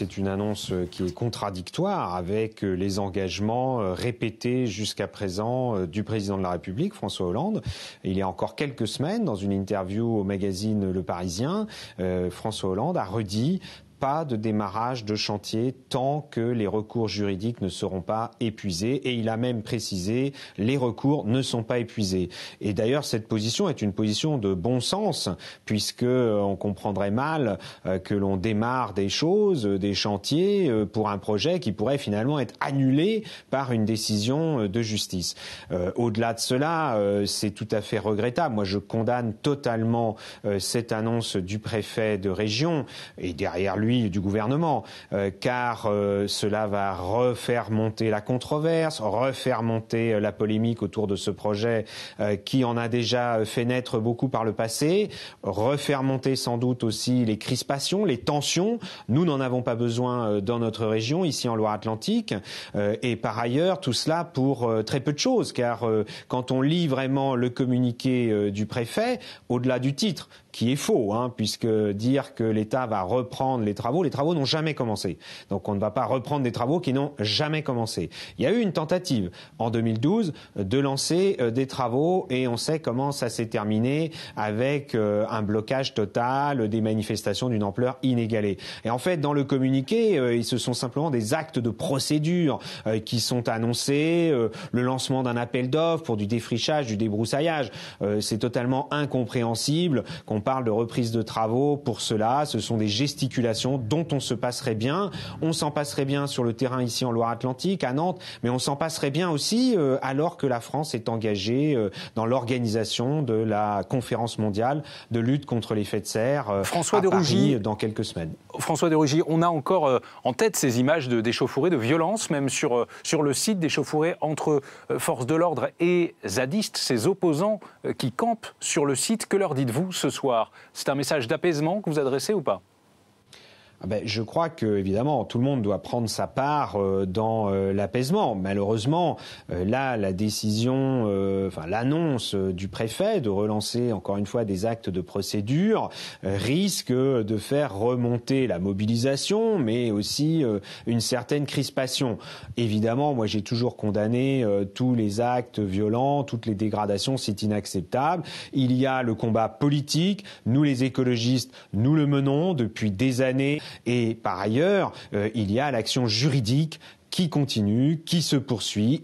C'est une annonce qui est contradictoire avec les engagements répétés jusqu'à présent du président de la République, François Hollande. Il y a encore quelques semaines, dans une interview au magazine Le Parisien, François Hollande a redit: pas de démarrage de chantier tant que les recours juridiques ne seront pas épuisés. Et il a même précisé: les recours ne sont pas épuisés. Et d'ailleurs, cette position est une position de bon sens, puisque on comprendrait mal que l'on démarre des choses, des chantiers pour un projet qui pourrait finalement être annulé par une décision de justice. Au-delà de cela, c'est tout à fait regrettable. Moi, je condamne totalement cette annonce du préfet de région et derrière lui du gouvernement, car cela va refaire monter la controverse, refaire monter la polémique autour de ce projet qui en a déjà fait naître beaucoup par le passé, refaire monter sans doute aussi les crispations, les tensions. Nous n'en avons pas besoin dans notre région, ici en Loire-Atlantique, et par ailleurs tout cela pour très peu de choses, car quand on lit vraiment le communiqué du préfet, au-delà du titre, qui est faux, puisque dire que l'État va reprendre les travaux n'ont jamais commencé. Donc on ne va pas reprendre des travaux qui n'ont jamais commencé. Il y a eu une tentative en 2012 de lancer des travaux et on sait comment ça s'est terminé avec un blocage total, des manifestations d'une ampleur inégalée. Et en fait, dans le communiqué, ce sont simplement des actes de procédure qui sont annoncés, le lancement d'un appel d'offres pour du défrichage, du débroussaillage. C'est totalement incompréhensible qu'on parle de reprise de travaux pour cela. Ce sont des gesticulations dont on se passerait bien. On s'en passerait bien sur le terrain ici en Loire-Atlantique, à Nantes, mais on s'en passerait bien aussi alors que la France est engagée dans l'organisation de la conférence mondiale de lutte contre l'effet de serre à Paris dans quelques semaines. François de Rugy, on a encore en tête ces images d'échauffourées, de violence, même sur le site d'échauffourées entre forces de l'ordre et zadistes, ces opposants qui campent sur le site. Que leur dites-vous ce soir ? C'est un message d'apaisement que vous adressez ou pas ? Je crois que, évidemment, tout le monde doit prendre sa part dans l'apaisement. Malheureusement, là, la décision, l'annonce du préfet de relancer encore une fois des actes de procédure risque de faire remonter la mobilisation, mais aussi une certaine crispation. Évidemment, moi, j'ai toujours condamné tous les actes violents, toutes les dégradations, c'est inacceptable. Il y a le combat politique. Nous, les écologistes, nous le menons depuis des années. Et par ailleurs, il y a l'action juridique qui continue, qui se poursuit.